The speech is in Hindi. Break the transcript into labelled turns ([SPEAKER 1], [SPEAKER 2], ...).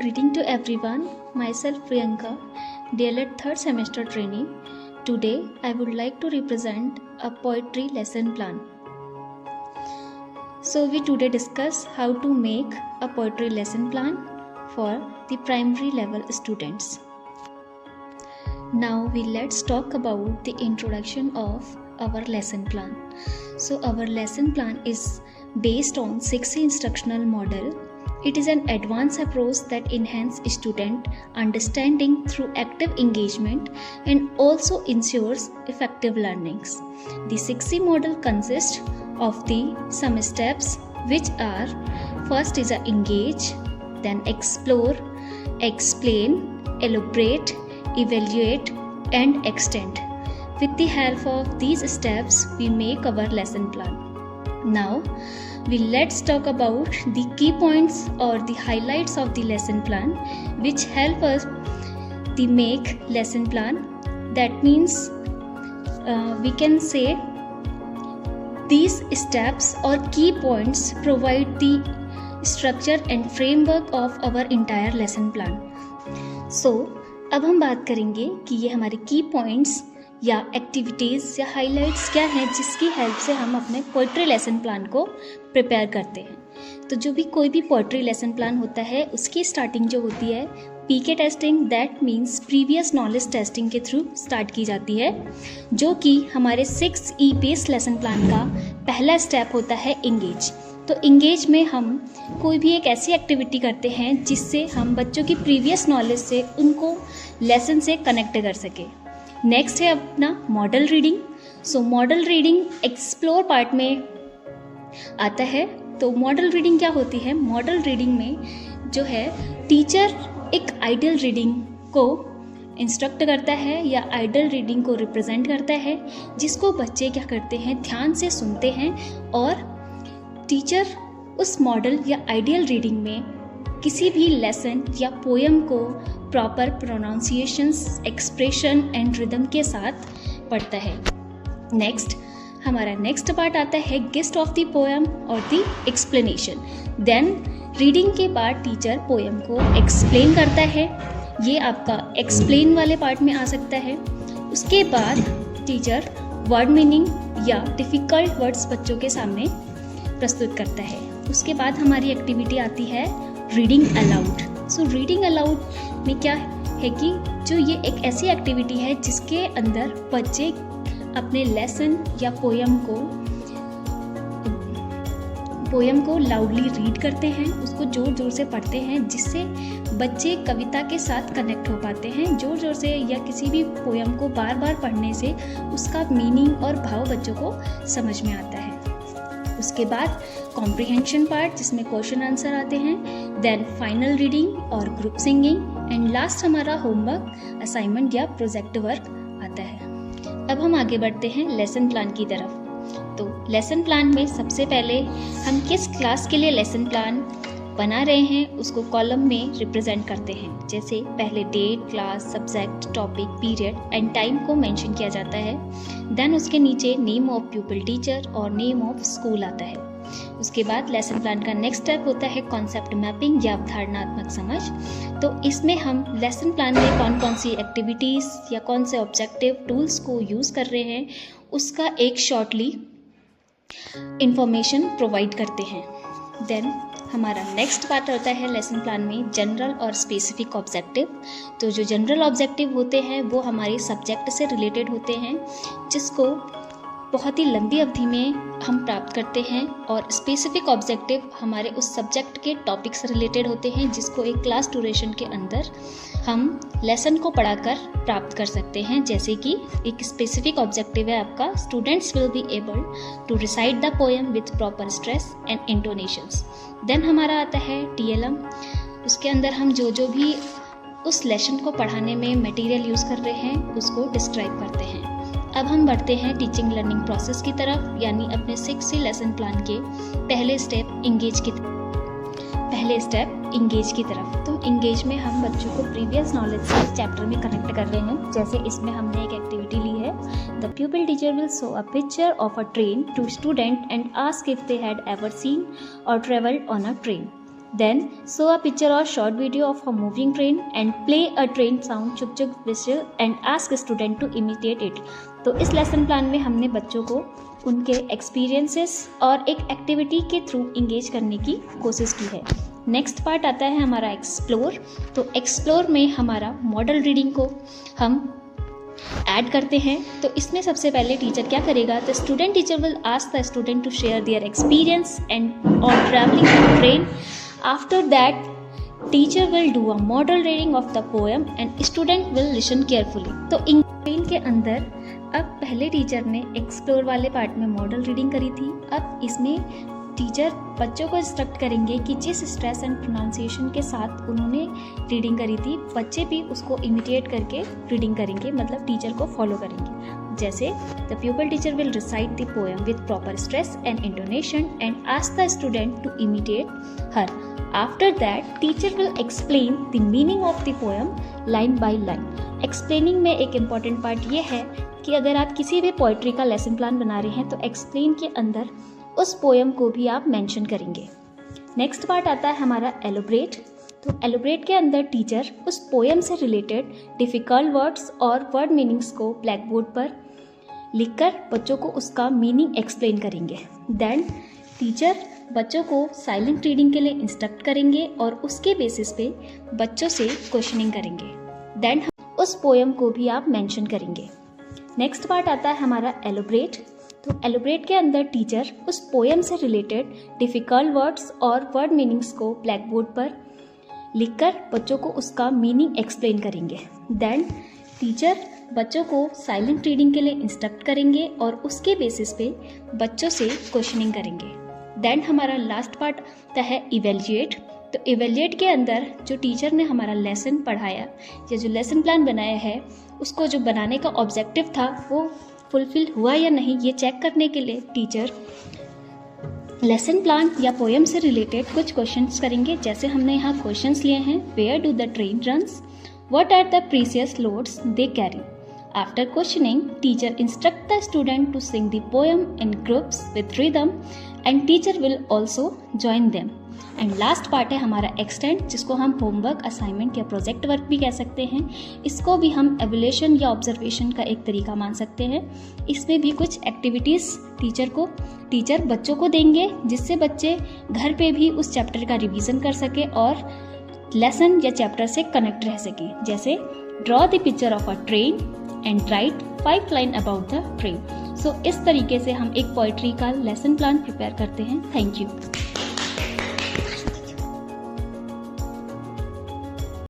[SPEAKER 1] Greeting to everyone, myself Priyanka, DLED 3rd semester trainee. Today I would like to represent a poetry lesson plan. So we today discuss how to make a poetry lesson plan for the primary level students. Now let's talk about the introduction of our lesson plan. So our lesson plan is based on 6C instructional model. It is an advanced approach that enhances student understanding through active engagement and also ensures effective learnings. The 6C model consists of some steps which are: first is engage, then explore, explain, elaborate, evaluate and extend. With the help of these steps we make our lesson plan. Now let's talk about the key points or the highlights of the lesson plan which help us to make lesson plan. That means we can say these steps or key points provide the structure and framework of our entire lesson plan. So अब हम बात करेंगे कि ये हमारे की पॉइंट्स या एक्टिविटीज़ या हाइलाइट्स क्या हैं जिसकी हेल्प से हम अपने पोइट्री लेसन प्लान को प्रिपेयर करते हैं। तो जो भी कोई भी पोइट्री लेसन प्लान होता है उसकी स्टार्टिंग जो होती है PK testing, that means previous knowledge testing के थ्रू स्टार्ट की जाती है, जो कि हमारे 6E बेस्ड लेसन प्लान का पहला स्टेप होता है इंगेज। तो इंगेज में हम कोई भी एक ऐसी एक्टिविटी करते हैं जिससे हम बच्चों की प्रीवियस नॉलेज से उनको लेसन से कनेक्ट कर सके। नेक्स्ट है अपना मॉडल रीडिंग। सो मॉडल रीडिंग एक्सप्लोर पार्ट में आता है। तो मॉडल रीडिंग क्या होती है? मॉडल रीडिंग में जो है टीचर एक आइडियल रीडिंग को इंस्ट्रक्ट करता है या आइडियल रीडिंग को रिप्रेजेंट करता है, जिसको बच्चे क्या करते हैं, ध्यान से सुनते हैं और टीचर उस मॉडल या आइडियल रीडिंग में किसी भी लेसन या पोएम को proper pronunciations, expression and rhythm के साथ पढ़ता है। नेक्स्ट हमारा नेक्स्ट पार्ट आता है गेस्ट ऑफ द पोएम और द एक्सप्लेनेशन। देन रीडिंग के बाद टीचर पोएम को एक्सप्लेन करता है, ये आपका एक्सप्लेन वाले पार्ट में आ सकता है। उसके बाद टीचर वर्ड मीनिंग या डिफ़िकल्ट वर्ड्स बच्चों के सामने प्रस्तुत करता है। उसके बाद हमारी एक्टिविटी आती है reading allowed. So reading allowed में क्या है कि जो ये एक ऐसी एक्टिविटी है जिसके अंदर बच्चे अपने लेसन या पोएम को लाउडली रीड करते हैं, उसको ज़ोर ज़ोर से पढ़ते हैं, जिससे बच्चे कविता के साथ कनेक्ट हो पाते हैं। ज़ोर ज़ोर से या किसी भी पोएम को बार बार पढ़ने से उसका मीनिंग और भाव बच्चों को समझ में आता है। उसके बाद कॉम्प्रिहेंशन पार्ट जिसमें क्वेश्चन आंसर आते हैं, देन फाइनल रीडिंग और ग्रुप सिंगिंग एंड लास्ट हमारा होमवर्क, असाइनमेंट या प्रोजेक्ट वर्क आता है। अब हम आगे बढ़ते हैं लेसन प्लान की तरफ। तो लेसन प्लान में सबसे पहले हम किस क्लास के लिए लेसन प्लान बना रहे हैं उसको कॉलम में रिप्रेजेंट करते हैं। जैसे पहले date, class, subject, topic, period and time को मेंशन किया जाता है। देन उसके नीचे नेम ऑफ प्यूपिल टीचर और नेम ऑफ स्कूल आता है। उसके बाद लेसन प्लान का नेक्स्ट स्टेप होता है कॉन्सेप्ट मैपिंग या अवधारणात्मक समझ। तो इसमें हम लेसन प्लान में कौन कौन सी एक्टिविटीज़ या कौन से ऑब्जेक्टिव टूल्स को यूज़ कर रहे हैं उसका एक शॉर्टली इंफॉर्मेशन प्रोवाइड करते हैं। देन हमारा नेक्स्ट पार्ट होता है लेसन प्लान में जनरल और स्पेसिफिक ऑब्जेक्टिव। तो जो जनरल ऑब्जेक्टिव होते हैं वो हमारे सब्जेक्ट से रिलेटेड होते हैं, जिसको बहुत ही लंबी अवधि में हम प्राप्त करते हैं, और स्पेसिफिक ऑब्जेक्टिव हमारे उस सब्जेक्ट के टॉपिक से रिलेटेड होते हैं, जिसको एक क्लास ड्यूरेशन के अंदर हम लेसन को पढ़ाकर प्राप्त कर सकते हैं। जैसे कि एक स्पेसिफिक ऑब्जेक्टिव है आपका students will be able to recite the poem with proper stress and intonations. Then हमारा आता है TLM। उसके अंदर हम जो भी उस लेसन को पढ़ाने में मटेरियल यूज़ कर रहे हैं उसको डिस्क्राइब करते हैं। अब हम बढ़ते हैं टीचिंग लर्निंग प्रोसेस की तरफ, यानी अपने 6C लेसन प्लान के पहले स्टेप इंगेज की तरफ। तो इंगेज में हम बच्चों को प्रीवियस नॉलेज से चैप्टर में कनेक्ट कर रहे हैं। जैसे इसमें हमने एक एक्टिविटी ली है, the pupil teacher will show a picture of a train to student and ask if they had ever seen or travelled on a train. Then show a picture or short video of a moving train and play a train sound chuk chuk whistle and ask student to imitate it. तो इस लेसन प्लान में हमने बच्चों को उनके एक्सपीरियंसेस और एक एक्टिविटी के थ्रू इंगेज करने की कोशिश की है। नेक्स्ट पार्ट आता है हमारा एक्सप्लोर। तो एक्सप्लोर में हमारा मॉडल रीडिंग को हम ऐड करते हैं। तो इसमें सबसे पहले टीचर क्या करेगा, the student teacher will ask the student to share their experience and on travelling on train. After that teacher will do a model reading of the poem and student will listen carefully. तो इन ट्रेन के अंदर अब पहले टीचर ने एक्सप्लोर वाले पार्ट में मॉडल रीडिंग करी थी, अब इसमें टीचर बच्चों को इंस्ट्रक्ट करेंगे कि जिस स्ट्रेस एंड प्रोनाउंसिएशन के साथ उन्होंने रीडिंग करी थी बच्चे भी उसको इमिटेट करके रीडिंग करेंगे, मतलब टीचर को फॉलो करेंगे। जैसे the pupil teacher will recite the poem with proper stress and intonation and ask the student to imitate her. After that teacher will explain the meaning of the poem line by line. Explaining में एक इम्पॉर्टेंट पार्ट ये है कि अगर आप किसी भी पोइट्री का लेसन प्लान बना रहे हैं तो एक्सप्लेन के अंदर उस पोएम को भी आप मेंशन करेंगे। नेक्स्ट पार्ट आता है हमारा एलोब्रेट। तो एलोब्रेट के अंदर टीचर उस पोएम से रिलेटेड डिफ़िकल्ट वर्ड्स और वर्ड मीनिंग्स को ब्लैक बोर्ड पर लिखकर बच्चों को उसका मीनिंग एक्सप्लेन करेंगे। देन टीचर बच्चों को साइलेंट रीडिंग के लिए इंस्ट्रक्ट करेंगे और उसके बेसिस पे बच्चों से क्वेश्चनिंग करेंगे। देन उस पोएम को भी आप मेंशन करेंगे। नेक्स्ट पार्ट आता है हमारा एलोब्रेट। तो एलोब्रेट के अंदर टीचर उस पोएम से रिलेटेड डिफ़िकल्ट वर्ड्स और वर्ड मीनिंग्स को ब्लैक बोर्ड पर लिखकर बच्चों को उसका मीनिंग एक्सप्लेन करेंगे। देन टीचर बच्चों को साइलेंट रीडिंग के लिए इंस्ट्रक्ट करेंगे और उसके बेसिस पे बच्चों से क्वेश्चनिंग करेंगे। देन हमारा लास्ट पार्ट आता है इवेल्युएट। तो इवेल्युएट के अंदर जो टीचर ने हमारा लेसन पढ़ाया या जो लेसन प्लान बनाया है उसको जो बनाने का ऑब्जेक्टिव था वो फुलफिल हुआ या नहीं ये चेक करने के लिए टीचर लेसन प्लान या पोएम से रिलेटेड कुछ क्वेश्चंस करेंगे। जैसे हमने यहाँ क्वेश्चंस लिए हैं, where do the train runs, what are the precious loads they carry. After questioning, teacher instruct the student to sing the poem in groups with rhythm and teacher will also join them. And last part है हमारा एक्सटेंड, जिसको हम होमवर्क, असाइनमेंट या प्रोजेक्ट वर्क भी कह सकते हैं। इसको भी हम एवल्यूएशन या ऑब्जर्वेशन का एक तरीका मान सकते हैं। इसमें भी कुछ एक्टिविटीज़ टीचर बच्चों को देंगे जिससे बच्चे घर पे भी उस चैप्टर का रिवीजन कर सके और लेसन या चैप्टर से कनेक्ट रह सके। जैसे draw the picture of a train and write 5 line about the train. So इस तरीके से हम एक पोइट्री का लेसन प्लान प्रिपेयर करते हैं। Thank you.